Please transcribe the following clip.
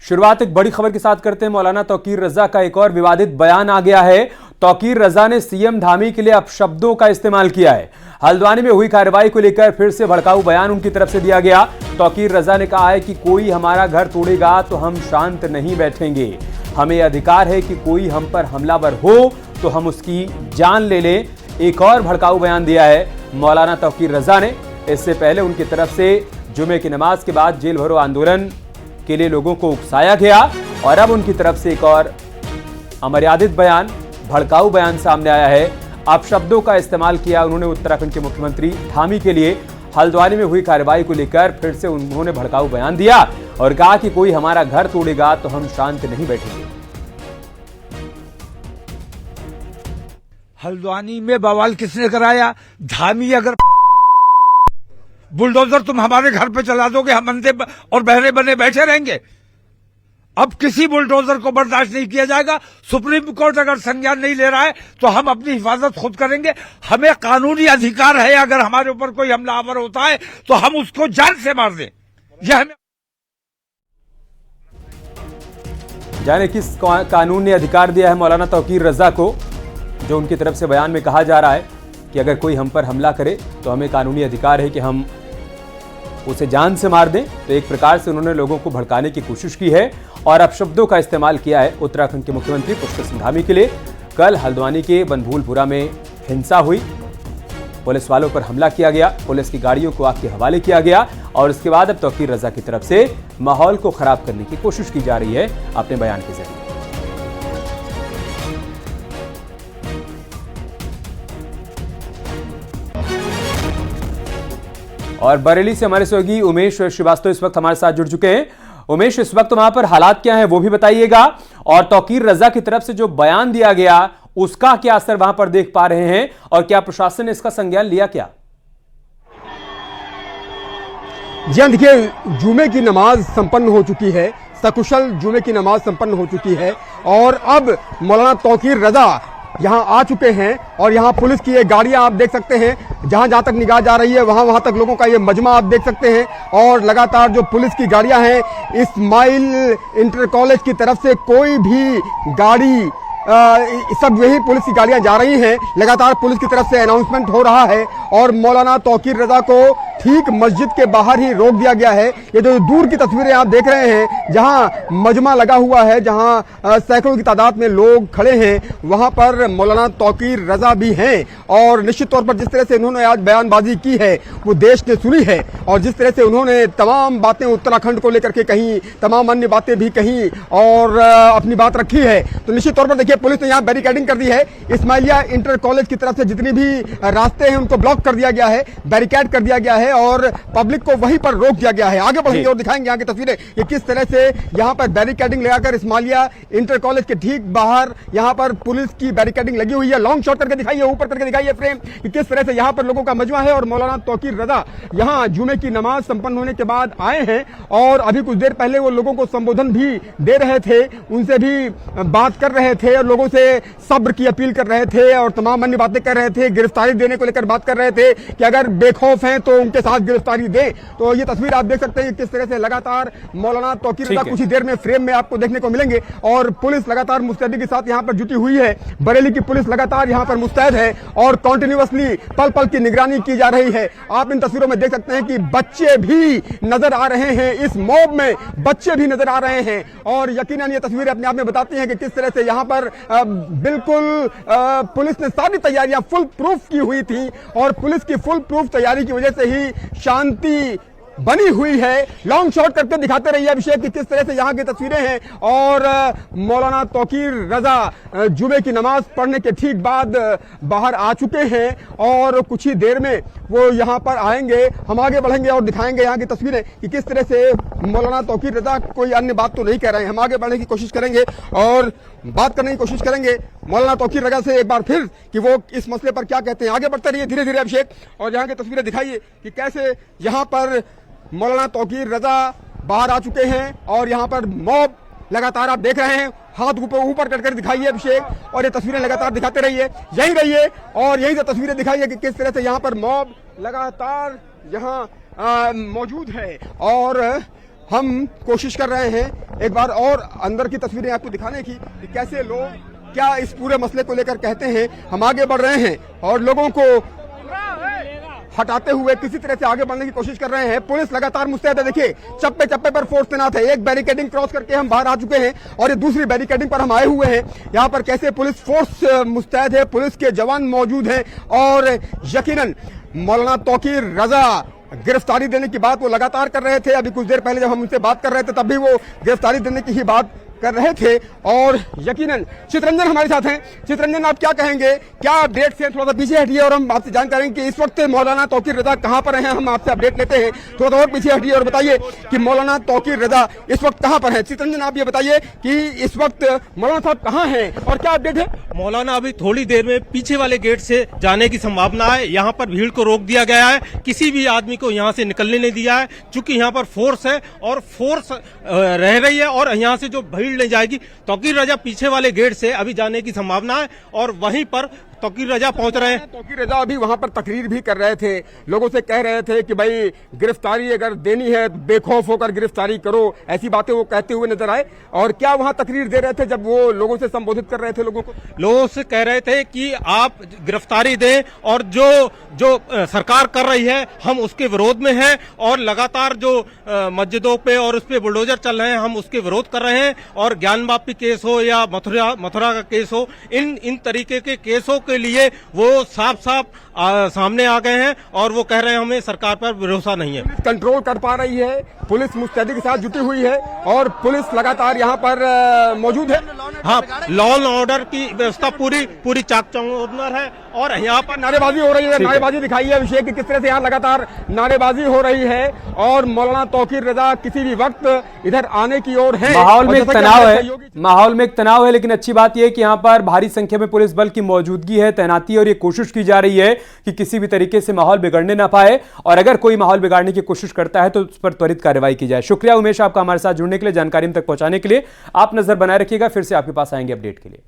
शुरुआत एक बड़ी खबर के साथ करते हैं। मौलाना तौकीर रजा का एक और विवादित बयान आ गया है। तौकीर रजा ने सीएम धामी के लिए अपशब्दों का इस्तेमाल किया है। हल्द्वानी में हुई कार्रवाई को लेकर फिर से भड़काऊ बयान उनकी तरफ से दिया गया। तौकीर रजा ने कहा है कि कोई हमारा घर तोड़ेगा तो हम शांत नहीं बैठेंगे। हमें अधिकार है कि कोई हम पर हमलावर हो तो हम उसकी जान ले लें। एक और भड़काऊ बयान दिया है मौलाना तौकीर रजा ने। इससे पहले उनकी तरफ से जुमे की नमाज के बाद जेल भरो आंदोलन के लिए लोगों को उकसाया गया और अब उनकी तरफ से एक और अमर्यादित बयान, भड़काऊ बयान सामने आया है। अपशब्दों का इस्तेमाल किया उन्होंने उत्तराखंड के मुख्यमंत्री धामी के लिए। हल्द्वानी में हुई कार्रवाई को लेकर फिर से उन्होंने भड़काऊ बयान दिया और कहा कि कोई हमारा घर तोड़ेगा तो हम शांत नहीं बैठेंगे। हल्द्वानी में बवाल किसने कराया? धामी अगर बुलडोजर तुम हमारे घर पे चला दोगे, हम अंधे और बहरे बने बैठे रहेंगे। अब किसी बुलडोजर को बर्दाश्त नहीं किया जाएगा। सुप्रीम कोर्ट अगर संज्ञान नहीं ले रहा है तो हम अपनी हिफाजत खुद करेंगे। हमें कानूनी अधिकार है, अगर हमारे ऊपर कोई हमलावर होता है तो हम उसको जान से मार दें। यह हमें जाने किस कानून ने अधिकार दिया है मौलाना तौकीर रजा को, जो उनकी तरफ से बयान में कहा जा रहा है कि अगर कोई हम पर हमला करे तो हमें कानूनी अधिकार है कि हम उसे जान से मार दें। तो एक प्रकार से उन्होंने लोगों को भड़काने की कोशिश की है और अपशब्दों का इस्तेमाल किया है उत्तराखंड के मुख्यमंत्री पुष्कर सिंह धामी के लिए। कल हल्द्वानी के बनभूलपुरा में हिंसा हुई, पुलिस वालों पर हमला किया गया, पुलिस की गाड़ियों को आग के हवाले किया गया और उसके बाद अब तौकीर रजा की तरफ से माहौल को खराब करने की कोशिश की जा रही है अपने बयान के जरिए। और बरेली से हमारे सहयोगी उमेश श्रीवास्तव इस वक्त हमारे साथ जुड़ चुके हैं। उमेश, इस वक्त वहां पर हालात क्या हैं वो भी बताइएगा और तौकीर रजा की तरफ से जो बयान दिया गया उसका क्या असर वहां पर देख पा रहे हैं और क्या प्रशासन ने इसका संज्ञान लिया क्या? जी हाँ, देखिए, जुमे की नमाज संपन्न हो चुकी है, सकुशल जुमे की नमाज संपन्न हो चुकी है और अब मौलाना तौकीर रजा यहाँ आ चुके हैं और यहाँ पुलिस की ये गाड़ियाँ आप देख सकते हैं। जहाँ तक निगाह जा रही है वहाँ तक लोगों का ये मजमा आप देख सकते हैं और लगातार जो पुलिस की गाड़ियाँ हैं, इस्माइल इंटर कॉलेज की तरफ से कोई भी गाड़ी सब यही पुलिस की गाड़ियां जा रही हैं। लगातार पुलिस की तरफ से अनाउंसमेंट हो रहा है और मौलाना तौकीर रजा को ठीक मस्जिद के बाहर ही रोक दिया गया है। ये जो दूर की तस्वीरें आप देख रहे हैं, जहां मजमा लगा हुआ है, जहां सैकड़ों की तादाद में लोग खड़े हैं, वहां पर मौलाना तौकीर रजा भी हैं और निश्चित तौर पर जिस तरह से उन्होंने आज बयानबाजी की है वो देश ने सुनी है और जिस तरह से उन्होंने तमाम बातें उत्तराखंड को लेकर के कहीं, तमाम अन्य बातें भी कहीं और अपनी बात रखी है, तो निश्चित तौर पर देखिए पुलिस ने यहाँ बैरिकेडिंग कर दी है। इस्माइलिया इंटर कॉलेज की तरफ से जितनी भी रास्ते हैं उनको ब्लॉक कर दिया गया है, बैरिकेड कर दिया गया है और पब्लिक को वहीं पर रोक दिया गया है। आगे बढ़ेंगे और दिखाएंगे यहाँ की तस्वीरें कि किस तरह से यहाँ पर बैरिकेडिंग लगाकर इस्माइलिया इंटर कॉलेज के ठीक बाहर यहाँ पर पुलिस की बैरिकेडिंग लगी हुई है। लॉन्ग शॉट करके दिखाइए, ऊपर करके दिखाइए फ्रेम कि किस तरह से यहाँ पर लोगों का मजमा है और मौलाना तौकीर रजा यहाँ जुमे की नमाज संपन्न होने के बाद आए हैं और अभी कुछ देर पहले वो लोगों को संबोधन भी दे रहे थे, उनसे भी बात कर रहे थे और लोगों से सब्र की अपील कर रहे थे और तमाम अन्य बातें कर रहे थे। गिरफ्तारी देने को लेकर बात कर रहे थे कि अगर बेखौफ हैं तो उनके साथ गिरफ्तारी दे। तो ये तस्वीर आप देख सकते हैं किस तरह से लगातार मौलाना तौकीर रजा कुछ ही देर में फ्रेम में आपको देखने को मिलेंगे और पुलिस लगातार मुस्तैदी के साथ यहाँ पर जुटी हुई है। बरेली की पुलिस लगातार यहाँ पर मुस्तैद है और कंटिन्यूअसली पल पल की निगरानी की जा रही है। आप इन तस्वीरों में देख सकते हैं कि बच्चे भी नजर आ रहे हैं, इस मॉब में बच्चे भी नजर आ रहे हैं और यकीनन ये तस्वीरें अपने आप में बताती हैं कि किस तरह से यहाँ पर बिल्कुल पुलिस ने सारी तैयारियां फुल प्रूफ की हुई थी और पुलिस की फुल प्रूफ तैयारी की वजह से ही शांति बनी हुई है। लॉन्ग शॉट करके दिखाते रहिए अभिषेक कि किस तरह से यहाँ की तस्वीरें हैं और मौलाना तौकीर रजा जुमे की नमाज पढ़ने के ठीक बाद बाहर आ चुके हैं और कुछ ही देर में वो यहाँ पर आएंगे। हम आगे बढ़ेंगे और दिखाएंगे यहाँ की तस्वीरें कि किस तरह से मौलाना तौकीर रजा कोई अन्य बात तो नहीं कह रहे हैं। हम आगे बढ़ने की कोशिश करेंगे और बात करने की कोशिश करेंगे मौलाना तौकीर रजा से एक बार फिर कि वो इस मसले पर क्या कहते हैं। आगे बढ़ते रहिए धीरे धीरे अभिषेक और यहाँ की तस्वीरें दिखाइए कि कैसे यहाँ पर मौलाना तौकीर रजा बाहर आ चुके हैं और यहाँ पर मॉब लगातार आप देख रहे हैं। हाथ ऊपर कर दिखाइए अभिषेक और ये तस्वीरें लगातार दिखाते रहिए, यहीं रहिए और यही से तस्वीरें दिखाइए कि किस तरह से यहाँ पर मॉब लगातार यहाँ मौजूद है और हम कोशिश कर रहे हैं एक बार और अंदर की तस्वीरें आपको दिखाने की कि कैसे लोग क्या इस पूरे मसले को लेकर कहते हैं। हम आगे बढ़ रहे हैं और लोगों को हटाते हुए किसी तरह से आगे बढ़ने की कोशिश कर रहे हैं। पुलिस लगातार मुस्तैद है। देखिए चप्पे चप्पे पर फोर्स तैनात है। एक बैरिकेडिंग क्रॉस करके हम बाहर आ चुके हैं और ये दूसरी बैरिकेडिंग पर हम आए हुए हैं। यहाँ पर कैसे पुलिस फोर्स मुस्तैद है, पुलिस के जवान मौजूद हैं और यकीनन मौलाना तौकीर रजा गिरफ्तारी देने की बात वो लगातार कर रहे थे। अभी कुछ देर पहले जब हम उनसे बात कर रहे थे तब भी वो गिरफ्तारी देने की ही बात कर रहे थे और यकीनन चितरंजन हमारे साथ हैं। चितरंजन, आप क्या कहेंगे, क्या अपडेट से थोड़ा सा पीछे हटिए और हम आपसे जानकारी करेंगे कि इस वक्त मौलाना तौकीर रजा कहां पर हैं। हम आपसे अपडेट लेते हैं, थोड़ा सा और पीछे हटिए और बताइए कि मौलाना तौकीर रजा इस वक्त कहां पर है। चितरंजन, आप ये बताइए कि इस वक्त मौलाना साहब कहां हैं और क्या अपडेट है। मौलाना अभी थोड़ी देर में पीछे वाले गेट से जाने की संभावना है। यहाँ पर भीड़ को रोक दिया गया है, किसी भी आदमी को यहाँ से निकलने नहीं दिया है, क्योंकि यहाँ पर फोर्स है और फोर्स रह रही है और यहाँ से जो भीड़ नहीं जाएगी। तौकीर रजा पीछे वाले गेट से अभी जाने की संभावना है और वहीं पर तौकीर रजा पहुंच रहे हैं। तौकीर रजा अभी वहां पर तकरीर भी कर रहे थे, लोगों से कह रहे थे कि भाई गिरफ्तारी अगर देनी है बेखौफ होकर गिरफ्तारी करो, ऐसी बातें वो कहते हुए नजर आए। और क्या वहां तकरीर दे रहे थे जब वो लोगों से संबोधित कर रहे थे? लोगों से कह रहे थे कि आप गिरफ्तारी दें और जो सरकार कर रही है हम उसके विरोध में हैं और लगातार जो मस्जिदों पे और उस पे बुलडोजर चल रहे हैं हम उसके विरोध कर रहे हैं। और ज्ञान वापी केस हो या मथुरा का केस हो, इन तरीके के केसों के लिए वो साफ सामने आ गए हैं और वो कह रहे हैं हमें सरकार पर भरोसा नहीं है। कंट्रोल कर पा रही है, पुलिस मुस्तैदी के साथ जुटी हुई है और पुलिस लगातार यहाँ पर मौजूद है। हाँ, लॉ एंड ऑर्डर की व्यवस्था पूरी चाक चौबंद है और यहाँ पर नारेबाजी हो रही है। नारेबाजी दिखाई है अभिषेक की किस तरह से यहाँ लगातार नारेबाजी हो रही है और मौलाना तौकीर रजा किसी भी वक्त इधर आने की ओर है। माहौल में एक तनाव है, लेकिन अच्छी बात यह है कि यहाँ पर भारी संख्या में पुलिस बल की मौजूदगी है, तैनाती, और ये कोशिश की जा रही है कि किसी भी तरीके से माहौल बिगड़ने ना पाए और अगर कोई माहौल बिगाड़ने की कोशिश करता है तो उस पर त्वरित कार्रवाई की जाए। शुक्रिया उमेश आपका हमारे साथ जुड़ने के लिए, जानकारी तक पहुंचाने के लिए। आप नजर बनाए रखिएगा, फिर से आपके पास आएंगे अपडेट के लिए।